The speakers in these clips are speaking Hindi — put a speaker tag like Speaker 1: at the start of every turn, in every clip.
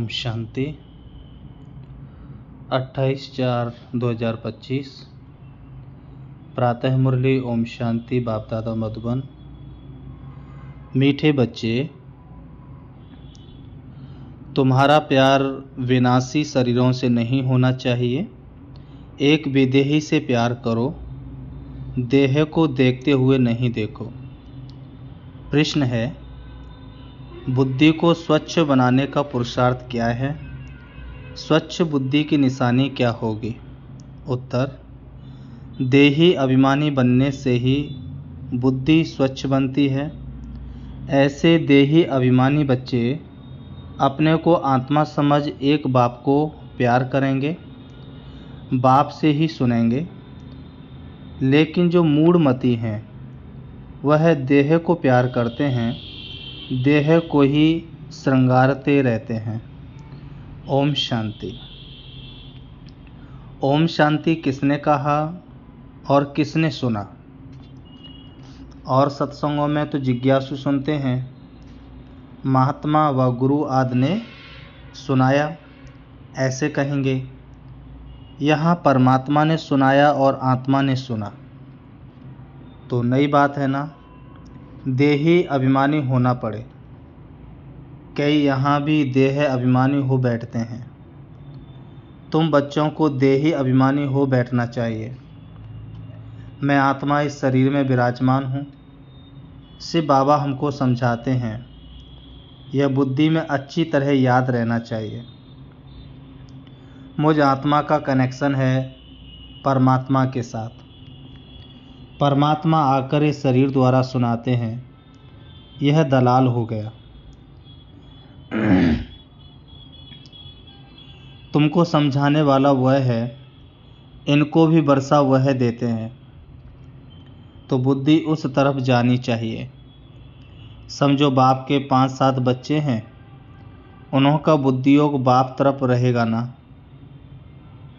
Speaker 1: ओम शांति। 28/4/2025 प्रातः मुरली। ओम शांति। बाप दादा मधुबन। मीठे बच्चे, तुम्हारा प्यार विनाशी शरीरों से नहीं होना चाहिए। एक विदेही से प्यार करो, देह को देखते हुए नहीं देखो। प्रश्न है, बुद्धि को स्वच्छ बनाने का पुरुषार्थ क्या है? स्वच्छ बुद्धि की निशानी क्या होगी? उत्तर, देही अभिमानी बनने से ही बुद्धि स्वच्छ बनती है। ऐसे देही अभिमानी बच्चे अपने को आत्मा समझ एक बाप को प्यार करेंगे, बाप से ही सुनेंगे। लेकिन जो मूढ़मती हैं वह देह को प्यार करते हैं, देह को ही श्रृंगारते रहते हैं। ओम शांति। ओम शांति किसने कहा और किसने सुना? और सत्संगों में तो जिज्ञासु सुनते हैं, महात्मा व गुरु आदि ने सुनाया, ऐसे कहेंगे। यहाँ परमात्मा ने सुनाया और आत्मा ने सुना, तो नई बात है ना। देही अभिमानी होना पड़े। कई यहाँ भी देह अभिमानी हो बैठते हैं। तुम बच्चों को देही अभिमानी हो बैठना चाहिए। मैं आत्मा इस शरीर में विराजमान हूँ। शिव बाबा हमको समझाते हैं, यह बुद्धि में अच्छी तरह याद रहना चाहिए। मुझ आत्मा का कनेक्शन है परमात्मा के साथ। परमात्मा आकर इस शरीर द्वारा सुनाते हैं, यह दलाल हो गया। तुमको समझाने वाला वह है, इनको भी वर्षा वह देते हैं, तो बुद्धि उस तरफ जानी चाहिए। समझो बाप के 5-7 बच्चे हैं, उन्हों का बुद्धि योग बाप तरफ रहेगा ना,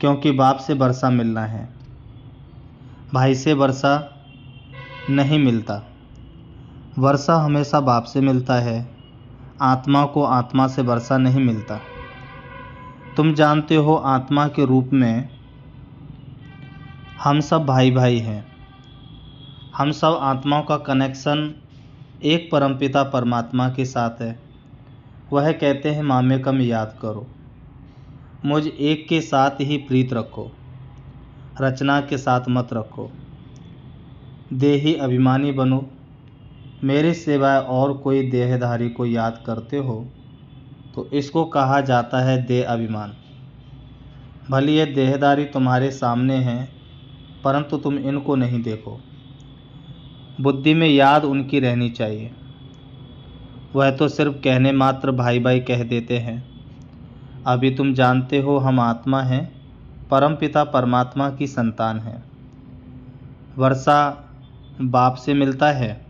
Speaker 1: क्योंकि बाप से वर्षा मिलना है। भाई से वर्षा नहीं मिलता, वर्षा हमेशा बाप से मिलता है। आत्मा को आत्मा से वर्षा नहीं मिलता। तुम जानते हो, आत्मा के रूप में हम सब भाई भाई हैं। हम सब आत्माओं का कनेक्शन एक परमपिता परमात्मा के साथ है। वह कहते हैं, मामेकम याद करो, मुझ एक के साथ ही प्रीत रखो, रचना के साथ मत रखो। देही अभिमानी बनो। मेरे सिवाय और कोई देहधारी को याद करते हो तो इसको कहा जाता है देह अभिमान। भले ये देहधारी तुम्हारे सामने हैं, परंतु तुम इनको नहीं देखो। बुद्धि में याद उनकी रहनी चाहिए। वह तो सिर्फ कहने मात्र भाई भाई कह देते हैं। अभी तुम जानते हो हम आत्मा हैं, परमपिता परमात्मा की संतान है। वर्षा बाप से मिलता है।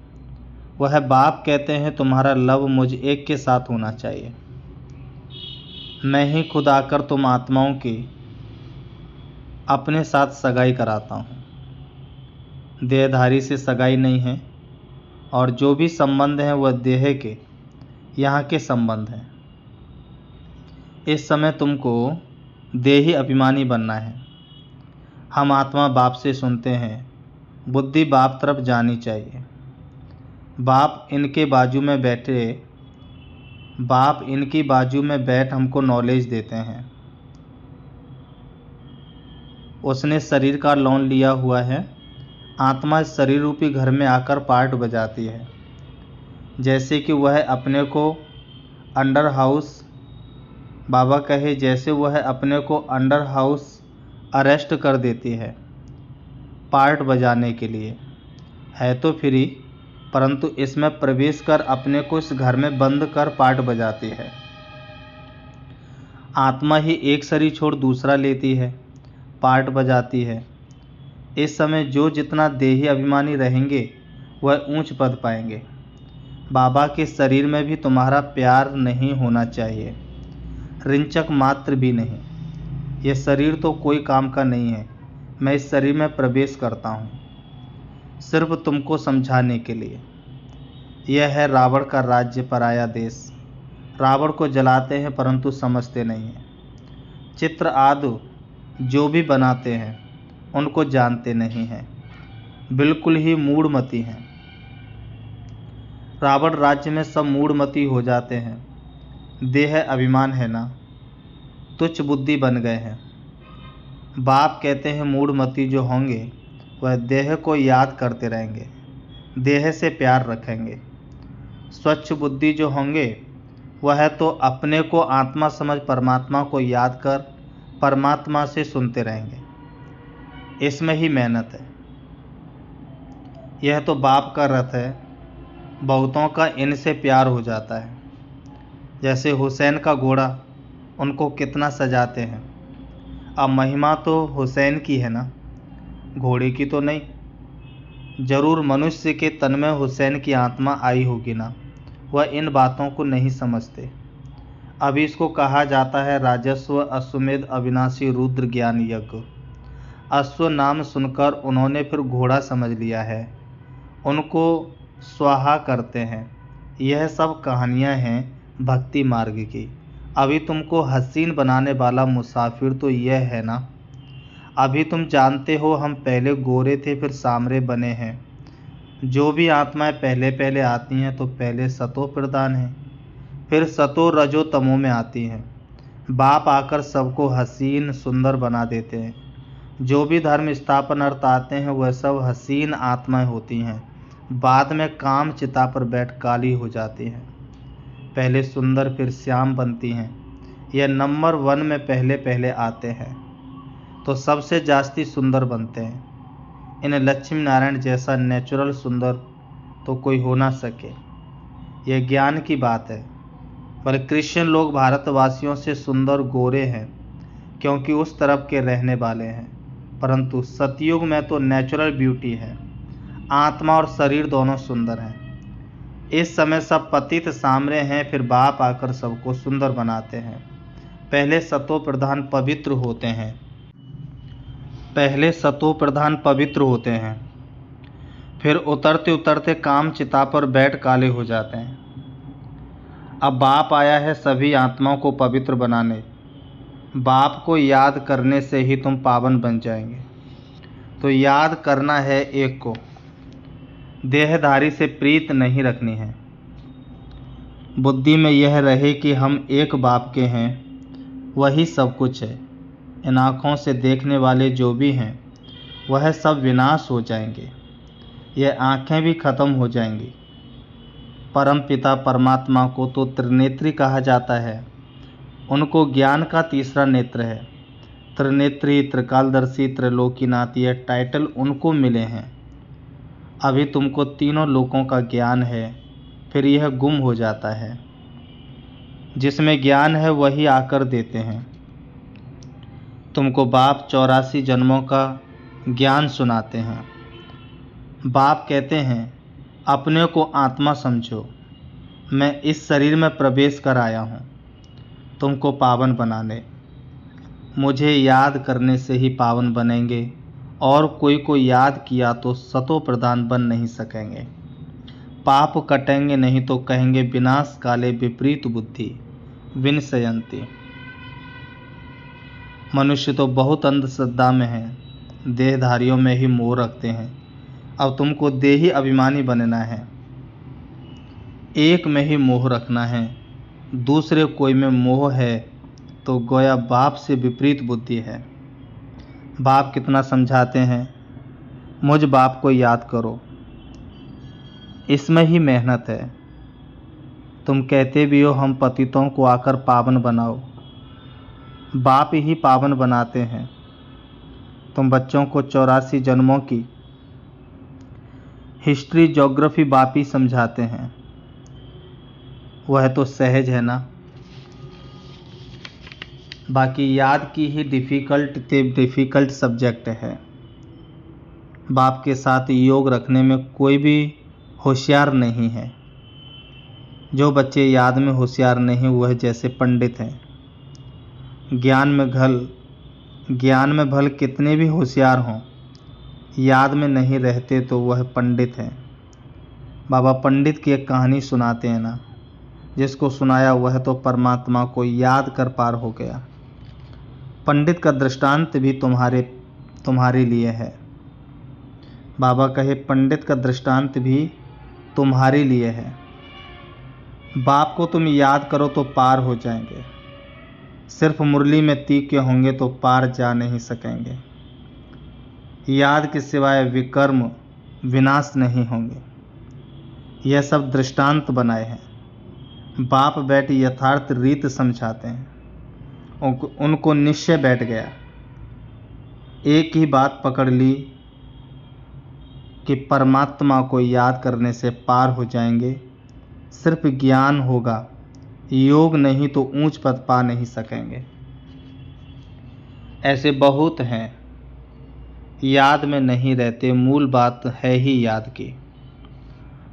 Speaker 1: वह बाप कहते हैं, तुम्हारा लव मुझ एक के साथ होना चाहिए। मैं ही खुद आकर तुम आत्माओं की अपने साथ सगाई कराता हूँ। देहधारी से सगाई नहीं है, और जो भी संबंध हैं वह देह के यहाँ के संबंध हैं। इस समय तुमको देही अभिमानी बनना है। हम आत्मा बाप से सुनते हैं, बुद्धि बाप तरफ जानी चाहिए। बाप इनके बाजू में बैठे, बाप इनकी बाजू में बैठ हमको नॉलेज देते हैं। उसने शरीर का लोन लिया हुआ है। आत्मा इस शरीर रूपी घर में आकर पार्ट बजाती है, जैसे कि वह अपने को अंडर हाउस, बाबा कहे जैसे वह अपने को अंडर हाउस अरेस्ट कर देती है पार्ट बजाने के लिए। है तो फ्री, परंतु इसमें प्रवेश कर अपने को इस घर में बंद कर पार्ट बजाती है। आत्मा ही एक शरीर छोड़ दूसरा लेती है, पार्ट बजाती है। इस समय जो जितना देही अभिमानी रहेंगे वह ऊंच पद पाएंगे। बाबा के शरीर में भी तुम्हारा प्यार नहीं होना चाहिए, रिंचक मात्र भी नहीं। यह शरीर तो कोई काम का नहीं है। मैं इस शरीर में प्रवेश करता हूँ सिर्फ तुमको समझाने के लिए। यह है रावण का राज्य, पराया देश। रावण को जलाते हैं परंतु समझते नहीं हैं। चित्र आदि जो भी बनाते हैं उनको जानते नहीं हैं, बिल्कुल ही मूढ़मती हैं। रावण राज्य में सब मूढ़मती हो जाते हैं। देह अभिमान है ना, तुच्छ बुद्धि बन गए हैं। बाप कहते हैं मूढ़मती जो होंगे वह देह को याद करते रहेंगे, देह से प्यार रखेंगे। स्वच्छ बुद्धि जो होंगे वह तो अपने को आत्मा समझ परमात्मा को याद कर परमात्मा से सुनते रहेंगे। इसमें ही मेहनत है। यह तो बाप का रथ है, बहुतों का इनसे प्यार हो जाता है। जैसे हुसैन का घोड़ा, उनको कितना सजाते हैं। अब महिमा तो हुसैन की है ना, घोड़े की तो नहीं। जरूर मनुष्य के तन में हुसैन की आत्मा आई होगी ना, वह इन बातों को नहीं समझते। अभी इसको कहा जाता है राजस्व अश्वमेध अविनाशी रुद्र ज्ञान यज्ञ। अश्व नाम सुनकर उन्होंने फिर घोड़ा समझ लिया है, उनको स्वाहा करते हैं। यह सब कहानियाँ हैं भक्ति मार्ग की। अभी तुमको हसीन बनाने वाला मुसाफिर तो यह है ना। अभी तुम जानते हो हम पहले गोरे थे फिर सामरे बने हैं। जो भी आत्माएं पहले पहले आती हैं तो पहले सतो प्रधान हैं, फिर सतो रजो तमो में आती हैं। बाप आकर सबको हसीन सुंदर बना देते हैं। जो भी धर्म स्थापन अर्थ आते हैं वह सब हसीन आत्माएं होती हैं, बाद में काम चिता पर बैठ काली हो जाती हैं। पहले सुंदर फिर श्याम बनती हैं। यह नंबर 1 में पहले पहले आते हैं तो सबसे जास्ती सुंदर बनते हैं। इन लक्ष्मी नारायण जैसा नेचुरल सुंदर तो कोई हो ना सके। यह ज्ञान की बात है। पर क्रिश्चियन लोग भारतवासियों से सुंदर गोरे हैं क्योंकि उस तरफ के रहने वाले हैं, परंतु सतयुग में तो नेचुरल ब्यूटी है। आत्मा और शरीर दोनों सुंदर हैं। इस समय सब पतित सामरे हैं, फिर बाप आकर सबको सुंदर बनाते हैं। पहले सतो प्रधान पवित्र होते हैं, फिर उतरते उतरते काम चिता पर बैठ काले हो जाते हैं। अब बाप आया है सभी आत्माओं को पवित्र बनाने। बाप को याद करने से ही तुम पावन बन जाएंगे। तो याद करना है एक को, देहधारी से प्रीत नहीं रखनी है। बुद्धि में यह रहे कि हम एक बाप के हैं, वही सब कुछ है। इन आँखों से देखने वाले जो भी हैं वह सब विनाश हो जाएंगे, यह आँखें भी खत्म हो जाएंगी। परम पिता परमात्मा को तो त्रिनेत्री कहा जाता है। उनको ज्ञान का तीसरा नेत्र है। त्रिनेत्री, त्रिकालदर्शी, त्रिलोकीनाथ, यह टाइटल उनको मिले हैं। अभी तुमको तीनों लोकों का ज्ञान है, फिर यह गुम हो जाता है। जिसमें ज्ञान है वही आकर देते हैं। तुमको बाप 84 जन्मों का ज्ञान सुनाते हैं। बाप कहते हैं अपने को आत्मा समझो, मैं इस शरीर में प्रवेश कर आया हूँ तुमको पावन बनाने। मुझे याद करने से ही पावन बनेंगे, और कोई को याद किया तो सतो प्रधान बन नहीं सकेंगे। पाप कटेंगे नहीं तो कहेंगे विनाश काले विपरीत बुद्धि विनशयंती। मनुष्य तो बहुत अंधश्रद्धा में है, देहधारियों में ही मोह रखते हैं। अब तुमको देही अभिमानी बनना है। एक में ही मोह रखना है, दूसरे कोई में मोह है तो गोया बाप से विपरीत बुद्धि है। बाप कितना समझाते हैं, मुझ बाप को याद करो। इसमें ही मेहनत है। तुम कहते भी हो हम पतितों को आकर पावन बनाओ, बाप ही पावन बनाते हैं। तुम बच्चों को 84 जन्मों की हिस्ट्री ज्योग्राफी बाप ही समझाते हैं, वह तो सहज है ना। बाकी याद की ही डिफ़िकल्ट सब्जेक्ट है। बाप के साथ योग रखने में कोई भी होशियार नहीं है। जो बच्चे याद में होशियार नहीं वह जैसे पंडित हैं। ज्ञान में भल कितने भी होशियार हों, याद में नहीं रहते तो वह पंडित हैं। बाबा पंडित की एक कहानी सुनाते हैं ना। जिसको सुनाया वह तो परमात्मा को याद कर पार हो गया। पंडित का दृष्टांत भी तुम्हारे लिए है। बाबा कहे पंडित का दृष्टांत भी तुम्हारे लिए है। बाप को तुम याद करो तो पार हो जाएंगे। सिर्फ मुरली में तीखे होंगे तो पार जा नहीं सकेंगे। याद के सिवाय विकर्म विनाश नहीं होंगे। यह सब दृष्टांत बनाए हैं। बाप बैठ यथार्थ रीत समझाते हैं। उनको निश्चय बैठ गया। एक ही बात पकड़ ली कि परमात्मा को याद करने से पार हो जाएंगे। सिर्फ ज्ञान होगा, योग नहीं तो ऊंच पद पा नहीं सकेंगे। ऐसे बहुत हैं, याद में नहीं रहते। मूल बात है ही याद की।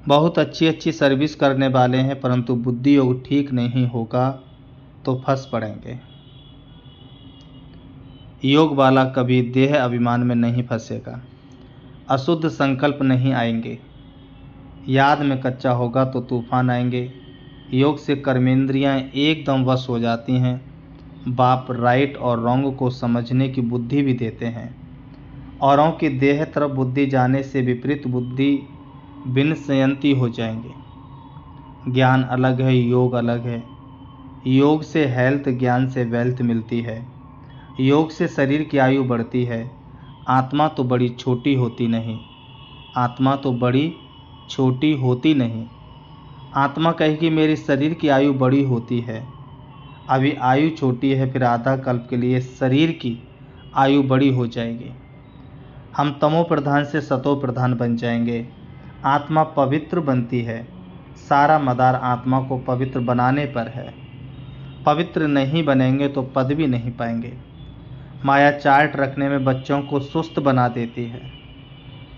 Speaker 1: बहुत अच्छी सर्विस करने वाले हैं, परंतु बुद्धि योग ठीक नहीं होगा तो फंस पड़ेंगे। योग वाला कभी देह अभिमान में नहीं फंसेगा। अशुद्ध संकल्प नहीं आएंगे। याद में कच्चा होगा तो तूफान आएंगे। योग से कर्मेंद्रियां एकदम वश हो जाती हैं। बाप राइट और रॉन्ग को समझने की बुद्धि भी देते हैं। औरों की देह तरफ बुद्धि जाने से विपरीत बुद्धि विनश्यंती हो जाएंगे। ज्ञान अलग है, योग अलग है। योग से हेल्थ, ज्ञान से वेल्थ मिलती है। योग से शरीर की आयु बढ़ती है। आत्मा तो बड़ी छोटी होती नहीं। आत्मा तो बड़ी छोटी होती नहीं। आत्मा कहेगी मेरी शरीर की आयु बड़ी होती है। अभी आयु छोटी है, फिर आधा कल्प के लिए शरीर की आयु बड़ी हो जाएगी। हम तमो प्रधान से सतो प्रधान बन जाएंगे। आत्मा पवित्र बनती है। सारा मदार आत्मा को पवित्र बनाने पर है। पवित्र नहीं बनेंगे तो पद भी नहीं पाएंगे। माया चार्ट रखने में बच्चों को सुस्त बना देती है।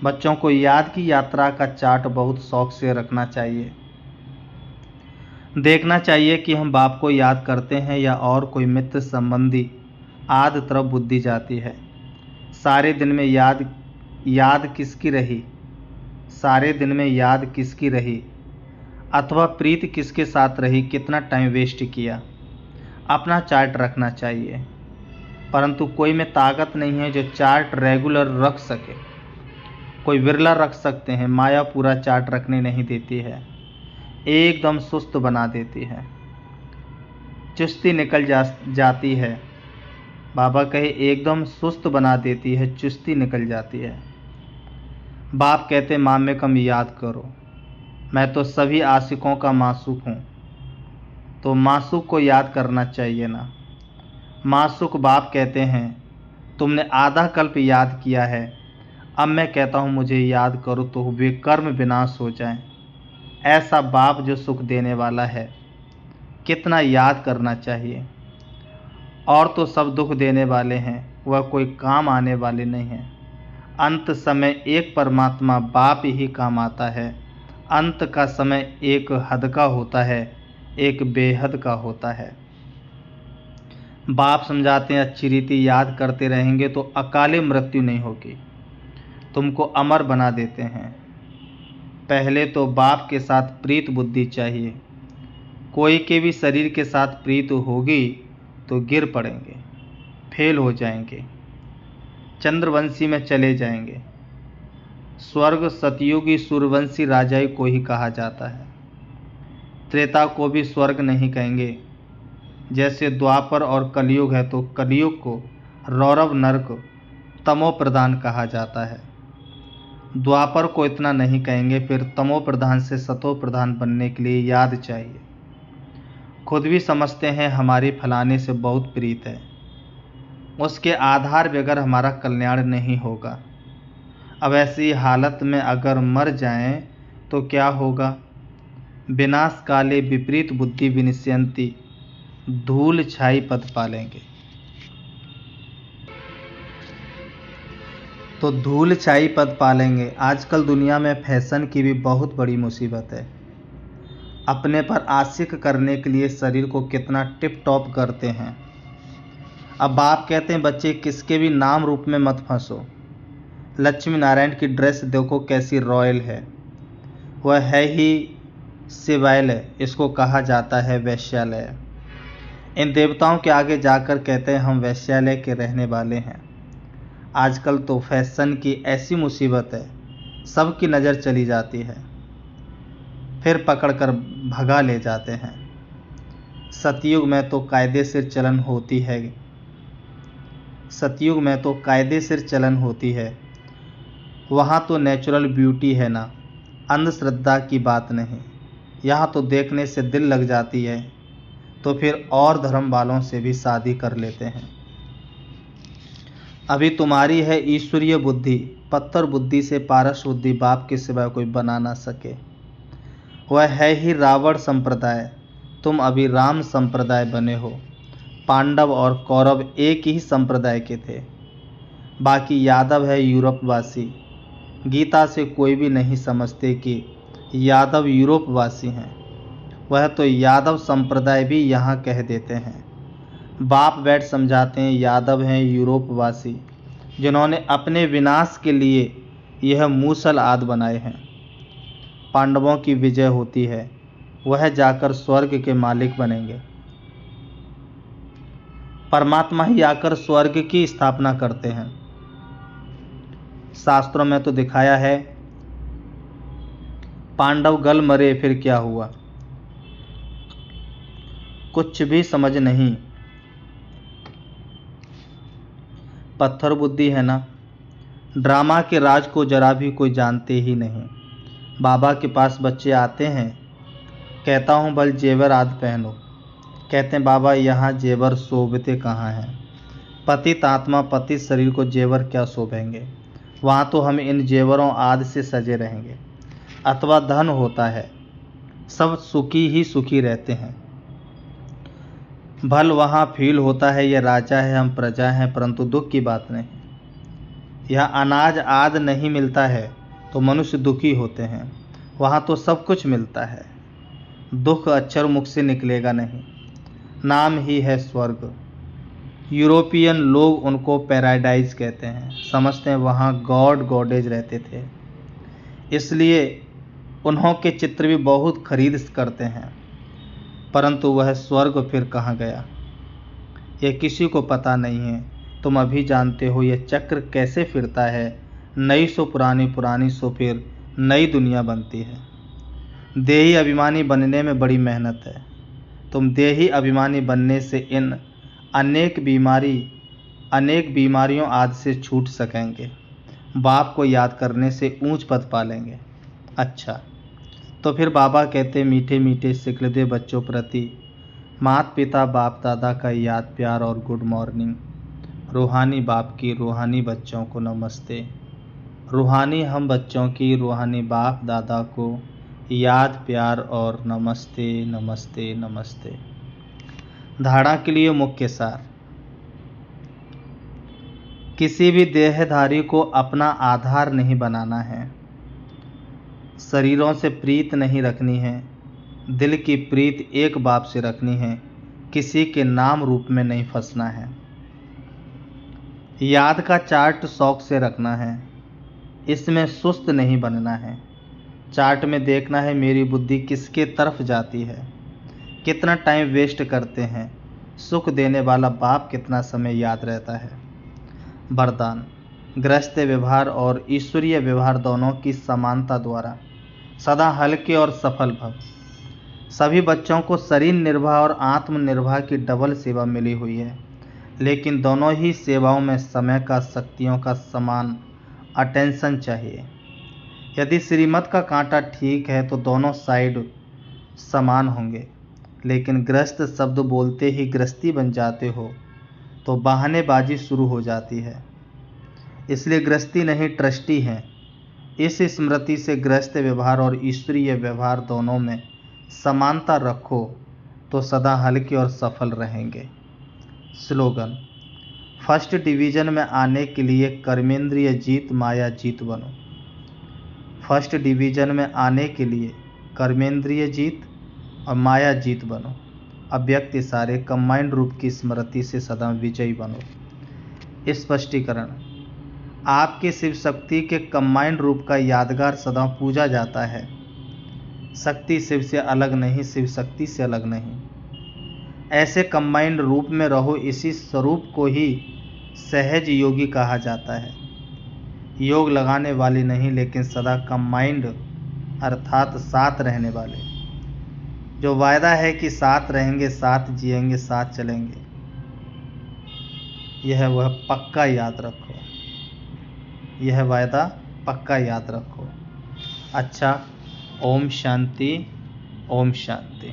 Speaker 1: बच्चों को याद की यात्रा का चार्ट बहुत शौक से रखना चाहिए। देखना चाहिए कि हम बाप को याद करते हैं या और कोई मित्र संबंधी। आद तरफ बुद्धि जाती है। सारे दिन में याद किसकी रही? सारे दिन में याद किसकी रही? अथवा प्रीत किसके साथ रही? कितना टाइम वेस्ट किया? अपना चार्ट रखना चाहिए। परंतु कोई में ताकत नहीं है जो चार्ट रेगुलर रख सके। कोई विरला रख सकते हैं। माया पूरा चार्ट रखने नहीं देती है। एकदम सुस्त बना देती है। चुस्ती निकल जाती है। बाबा कहे एकदम सुस्त बना देती है, चुस्ती निकल जाती है। बाप कहते मामे कम याद करो। मैं तो सभी आशिकों का मासूक हूँ। तो मासूक को याद करना चाहिए ना। मासूक बाप कहते हैं तुमने आधा कल्प याद किया है, अब मैं कहता हूँ मुझे याद करो तो वे कर्म विनाश हो जाएं। ऐसा बाप जो सुख देने वाला है, कितना याद करना चाहिए। और तो सब दुख देने वाले हैं, वह कोई काम आने वाले नहीं हैं। अंत समय एक परमात्मा बाप ही काम आता है। अंत का समय एक हद का होता है, एक बेहद का होता है। बाप समझाते हैं अच्छी रीति याद करते रहेंगे तो अकाले मृत्यु नहीं होगी। तुमको अमर बना देते हैं। पहले तो बाप के साथ प्रीत बुद्धि चाहिए। कोई के भी शरीर के साथ प्रीत होगी तो गिर पड़ेंगे, फेल हो जाएंगे, चंद्रवंशी में चले जाएंगे। स्वर्ग सतयुगी सूर्यवंशी राजाई को ही कहा जाता है। त्रेता को भी स्वर्ग नहीं कहेंगे। जैसे द्वापर और कलयुग है तो कलयुग को रौरव नरक तमो प्रधान कहा जाता है। द्वापर को इतना नहीं कहेंगे, फिर तमो प्रधान से सतो प्रधान बनने के लिए याद चाहिए। खुद भी समझते हैं हमारी फलाने से बहुत प्रीत है, उसके आधार बगैर हमारा कल्याण नहीं होगा। अब ऐसी हालत में अगर मर जाएं तो क्या होगा? विनाश काले विपरीत बुद्धि विनिश्यंती, धूल छाई पद पालेंगे। तो धूल छाई पद पालेंगे। आजकल दुनिया में फैशन की भी बहुत बड़ी मुसीबत है। अपने पर आशिक करने के लिए शरीर को कितना टिप टॉप करते हैं। अब बाप कहते हैं बच्चे किसके भी नाम रूप में मत फंसो। लक्ष्मी नारायण की ड्रेस देखो कैसी रॉयल है। वह है ही शिवालय, इसको कहा जाता है वैश्यालय। इन देवताओं के आगे जाकर कहते हैं हम वैश्यालय के रहने वाले हैं। आजकल तो फैशन की ऐसी मुसीबत है, सबकी नज़र चली जाती है, फिर पकड़कर भगा ले जाते हैं। सतयुग में तो कायदे से चलन होती है, सतयुग में तो कायदे से चलन होती है। वहाँ तो नेचुरल ब्यूटी है ना, अंधश्रद्धा की बात नहीं। यहाँ तो देखने से दिल लग जाती है, तो फिर और धर्म वालों से भी शादी कर लेते हैं। अभी तुम्हारी है ईश्वरीय बुद्धि, पत्थर बुद्धि से पारस बुद्धि बाप के सिवा कोई बना ना सके। वह है ही रावण संप्रदाय, तुम अभी राम संप्रदाय बने हो। पांडव और कौरव एक ही संप्रदाय के थे, बाकी यादव है यूरोपवासी। गीता से कोई भी नहीं समझते कि यादव यूरोपवासी हैं। वह तो यादव संप्रदाय भी यहाँ कह देते हैं। बाप बैठ समझाते हैं यादव हैं यूरोपवासी, जिन्होंने अपने विनाश के लिए यह मूसल आदि बनाए हैं। पांडवों की विजय होती है, वह जाकर स्वर्ग के मालिक बनेंगे। परमात्मा ही आकर स्वर्ग की स्थापना करते हैं। शास्त्रों में तो दिखाया है, पांडव गल मरे फिर क्या हुआ, कुछ भी समझ नहीं। पत्थर बुद्धि है ना। ड्रामा के राज को जरा भी कोई जानते ही नहीं। बाबा के पास बच्चे आते हैं, कहता हूँ भल जेवर आदि पहनो। कहते हैं बाबा यहाँ जेवर शोभते कहाँ हैं। पतित आत्मा पतित शरीर को जेवर क्या शोभेंगे, वहाँ तो हम इन जेवरों आदि से सजे रहेंगे। अथवा धन होता है, सब सुखी ही सुखी रहते हैं। भल वहाँ फील होता है ये राजा है हम प्रजा हैं, परंतु दुख की बात नहीं। यहाँ अनाज आदि नहीं मिलता है तो मनुष्य दुखी होते हैं, वहाँ तो सब कुछ मिलता है। दुख अक्षर मुख से निकलेगा नहीं, नाम ही है स्वर्ग। यूरोपियन लोग उनको पैराडाइज कहते हैं, समझते हैं वहाँ गॉड गॉडेज रहते थे, इसलिए उन्हों के चित्र भी बहुत खरीद करते हैं। परंतु वह स्वर्ग फिर कहाँ गया, यह किसी को पता नहीं है। तुम अभी जानते हो यह चक्र कैसे फिरता है, नई सो पुरानी, पुरानी सो फिर नई दुनिया बनती है। देही अभिमानी बनने में बड़ी मेहनत है। तुम देही अभिमानी बनने से इन अनेक बीमारियों आदि से छूट सकेंगे। बाप को याद करने से ऊंच पद पालेंगे। अच्छा, तो फिर बाबा कहते मीठे मीठे सिकलदे बच्चों प्रति माता पिता बाप दादा का याद प्यार और गुड मॉर्निंग। रूहानी बाप की रूहानी बच्चों को नमस्ते। रूहानी हम बच्चों की रूहानी बाप दादा को याद प्यार और नमस्ते नमस्ते नमस्ते। धारणा के लिए मुख्य सार, किसी भी देहधारी को अपना आधार नहीं बनाना है। शरीरों से प्रीत नहीं रखनी है, दिल की प्रीत एक बाप से रखनी है, किसी के नाम रूप में नहीं फंसना है। याद का चार्ट शौक से रखना है, इसमें सुस्त नहीं बनना है। चार्ट में देखना है मेरी बुद्धि किसके तरफ जाती है, कितना टाइम वेस्ट करते हैं, सुख देने वाला बाप कितना समय याद रहता है। वरदान, गृहस्थ व्यवहार और ईश्वरीय व्यवहार दोनों की समानता द्वारा सदा हल्के और सफल भव। सभी बच्चों को शरीर निर्वाह और आत्मनिर्वाह की डबल सेवा मिली हुई है, लेकिन दोनों ही सेवाओं में समय का शक्तियों का समान अटेंशन चाहिए। यदि श्रीमत का कांटा ठीक है तो दोनों साइड समान होंगे, लेकिन गृहस्थ शब्द बोलते ही गृहस्थी बन जाते हो तो बहानेबाजी शुरू हो जाती है। इसलिए गृहस्थी नहीं ट्रस्टी हैं। इस स्मृति से गृहस्थ व्यवहार और ईश्वरीय व्यवहार दोनों में समानता रखो तो सदा हल्के और सफल रहेंगे। स्लोगन, फर्स्ट डिवीजन में आने के लिए कर्मेंद्रिय जीत माया जीत बनो। फर्स्ट डिवीजन में आने के लिए कर्मेंद्रिय जीत और माया जीत बनो। अव्यक्त इशारे कंबाइंड रूप की स्मृति से सदा विजयी बनो। स्पष्टीकरण, आपके शिव शक्ति के कंबाइंड रूप का यादगार सदा पूजा जाता है। शक्ति शिव से अलग नहीं, शिव शक्ति से अलग नहीं। ऐसे कंबाइंड रूप में रहो, इसी स्वरूप को ही सहज योगी कहा जाता है। योग लगाने वाले नहीं, लेकिन सदा कंबाइंड अर्थात साथ रहने वाले, जो वायदा है कि साथ रहेंगे, साथ जिएंगे, साथ चलेंगे। यह वह पक्का याद रखो, यह वायदा पक्का याद रखो। अच्छा, ओम शांति, ओम शांति।